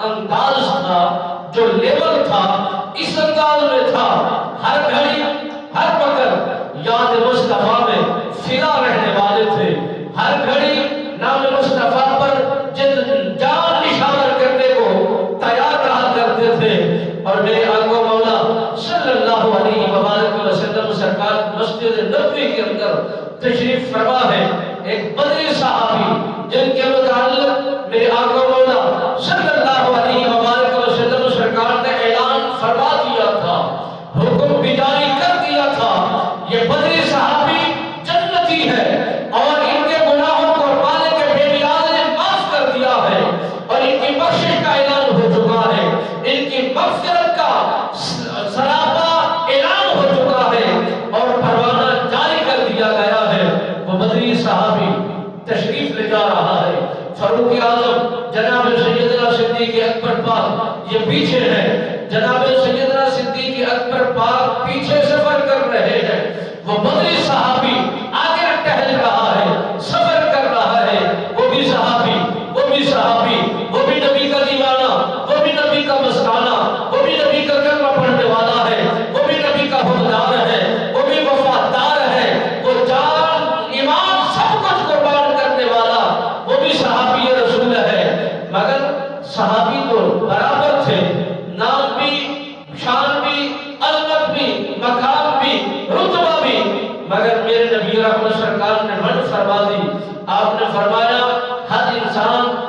انداز تھا، جو لیول تھا، اس انداز میں تھا، ہر گھڑی ہر وقت یاد مصطفیٰ میں فدا رہنے والے تھے، ہر گھڑی نام مصطفیٰ پر جان نشان کرنے کو تیار رہا کرتے تھے۔ اور میرے آقا مولا صلی اللہ علیہ وآلہ وسلم سرکار مسجد نبوی کے اندر تشریف فرما ہے، ایک بدری صحابی جن کے متعلق میرے آقا مولا صلی اللہ علیہ وآلہ وسلم سرکار نے اعلان فرما دیا تھا، حکم بھی جاری کر دیا تھا، یہ بدری صحابی جنتی ہے اور ان کے گناہوں کو مالک بے نیاز نے معاف کر دیا ہے اور ان کی بخشش کا اعلان ہو چکا ہے، ان کی مغفرت کا سراپا اعلان ہو چکا ہے اور پروانہ جاری کر دیا گیا ہے۔ وہ بدری صحابی تشریف لے جا رہا ہے، فاروق اعظم جناب سیدنا صدیق اکبر پاک یہ پیچھے ہے، جناب سیدنا صدیق اکبر پاک پیچھے سفر کر رہے ہیں، وہ بدری صحابی آگے ٹہل رہا ہے، سفر کر رہا ہے، وہ بھی صحابی، وہ بھی صحابی، وہ بھی نبی کا دیوانہ، وہ بھی نبی کا مستانہ، وہ بھی نبی کا کلمہ پڑھنے والا ہے، وہ بھی نبی کا حکمران ہے، وہ بھی وفادار ہے، وہ جان ایمان سب کچھ قربان کرنے والا، وہ بھی صحابی رسول ہے۔ مگر صحابی تو برابر تھے، نام بھی، شان بھی، عظمت بھی، مقام بھی، رتبہ بھی، مگر میرے نبی رحمت سرکار نے من فرما دی، آپ نے فرمایا ہر انسان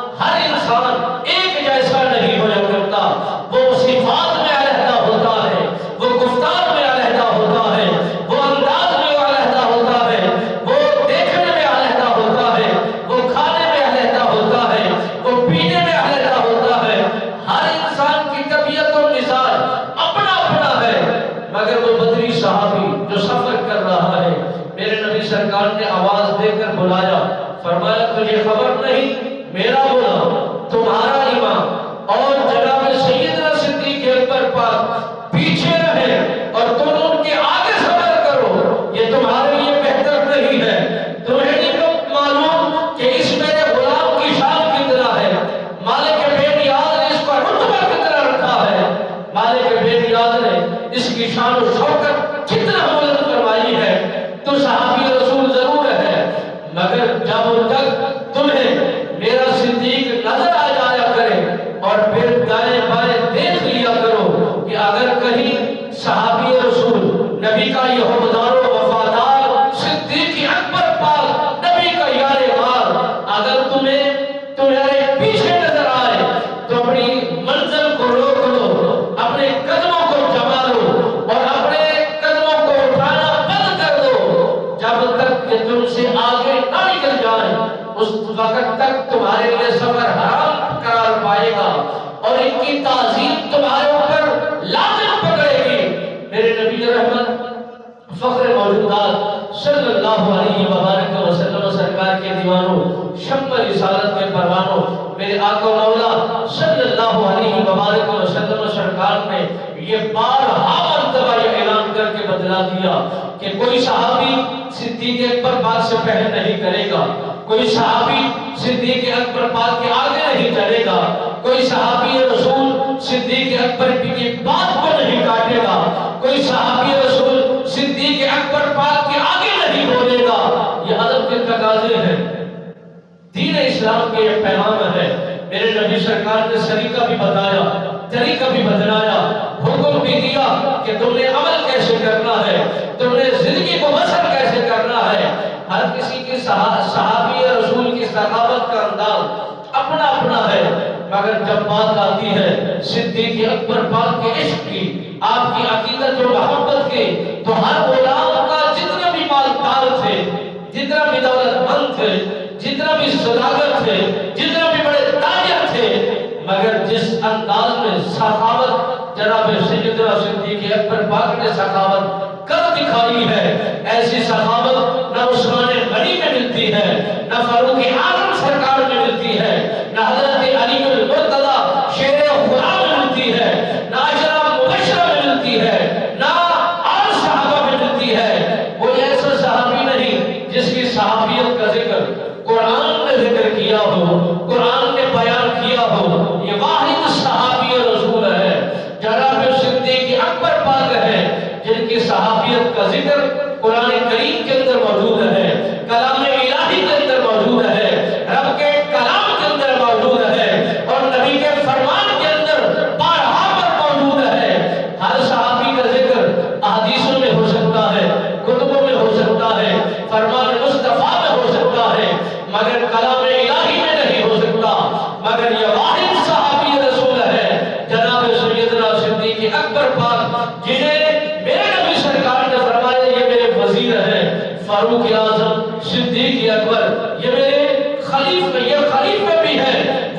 ایک جیسا نہیں ہو کرتا، وہ صفات میں علیحدہ ہوتا ہے، وہ گفتار میں علیحدہ ہوتا ہے، وہ انداز میں علیحدہ ہوتا ہے، وہ دیکھنے میں علیحدہ ہوتا ہے، وہ کھانے میں علیحدہ ہوتا ہے، وہ پینے میں علیحدہ ہوتا ہے، ہر انسان کی طبیعت اور مزاج اپنا اپنا ہے، مگر وہ بدری صحابی جو سفر کر رہا ہے، میرے نبی سرکار نے آواز دے کر بلایا، فرمایا تجھے خبر نہیں میرا غلام تمہارا امام اور جناب سیدنا صدیق اکبر پاک پیچھے رہے اور تم ان کے آگے سفر کرو، یہ تمہارے لیے بہتر نہیں ہے۔ تمہیں نہیں معلوم کہ اس میرے غلام کی شان کتنا ہے، مالک بے نیاز نے اس کا رتبہ کتنا رکھا ہے، مالک بے نیاز نے اس کی شان و شوکت کتنا بلند کروائی ہے، تو صحابی رسول ضرور ہے، مگر جب تک تمہیں میرا صدیق نظر آ جایا کرے اور پھر دائیں بائیں دیکھ لیا کرو کہ اگر کہیں صحابی رسول نبی کا یہ حکمدار و وفادار صدیق اکبر پاک نبی کا یار غار اگر تمہارے پیچھے نظر آئے تو اپنی منزل کو روک لو، اپنے قدموں کو جما لو اور اپنے قدموں کو اٹھانا بند کر دو، جب تک یہ تم سے آگے نہ نکل جائیں اس وقت تک تمہارے لیے سفر حرام قرار پائے گا اور ان کی تعظیم تمہارے اوپر لازم پکڑے گی۔ میرے نبی رحمت فخر موجودات صلی اللہ علیہ وآلہ وسلم سرکار کے دیوانوں، شمع رسالت کے پروانوں، میرے آقا مولا صلی اللہ علیہ وآلہ وسلم سرکار نے یہ بارہا مرتبہ یہ اعلان کر کے بتلا دیا کہ کوئی صحابی صدیق اکبر پاک سے پہلے نہیں کرے گا، کوئی صحابی صدیق اکبر پاک کے آگے نہیں چلے گا، کوئی صحابی رسول صدیق اکبر کی بات کو نہیں کاٹے گا، کوئی صحابی رسول صدیق اکبر پاک کے آگے نہیں بولے گا۔ یہ ادب کے تقاضے ہیں، دین اسلام کے یہ پیغام ہے۔ میرے نبی سرکار نے سلیقہ بھی بتایا، طریقہ بھی بتلایا، حکم بھی دیا کہ تم نے عمل کیسے کرنا ہے، تم نے زندگی کو بسر کیسے کرنا ہے۔ ہر کسی کی صحابی رسول کی سخاوت کا انداز اپنا اپنا ہے، مگر جب بات آتی ہے صدیق اکبر پاک کے عشق کی، آپ کی عقیدت و محبت کی، تو ہر غلام کا جتنے بھی مالدار تھے، جتنا بھی دولت مند تھے، جتنا بھی سوداگر تھے، جتنا بھی بڑے تاجر تھے، مگر جس انداز میں سخاوت جناب سیدنا صدیق اکبر پاک نے سخاوت کر دکھائی ہے، ایسی سخاوت نہ عثمان غنی میں ملتی ہے، نہ فاروق اعظم سرکار میں ملتی ہے، نہ حضرت علی المرتضی شیر خدا میں ملتی ہے، نہ عشرہ مبشرہ میں ملتی ہے، نہ اور صحابہ میں ملتی ہے۔ وہ ایسا صحابی نہیں جس کی صحابیت کا ذکر قرآن نے ذکر کیا ہو، قرآن نے بیان کیا ہو، یہ واحد کریم کے اندر موجود ہے، کلام الہی کے اندر موجود ہے، رب کے کلام کے اندر موجود ہے، اور نبی کے فرمان کے اندر بارہا پر موجود ہے۔ ہر صحابی کا ذکر احادیثوں میں ہو سکتا ہے، کتبوں میں ہو سکتا ہے، فرمان مصطفیٰ میں ہو سکتا ہے، مگر کلام الہی میں نہیں ہو سکتا۔ مگر یہ واحد صحابی رسول ہے جناب سیدنا صدیق اکبر پاک، جنہیں میرے نبی سرکار نے فرمایا یہ میرے وزیر ہیں، فاروق اعظم صدیق اکبر، یہ میرے خلیفہ، یہ خلیفہ بھی ہے،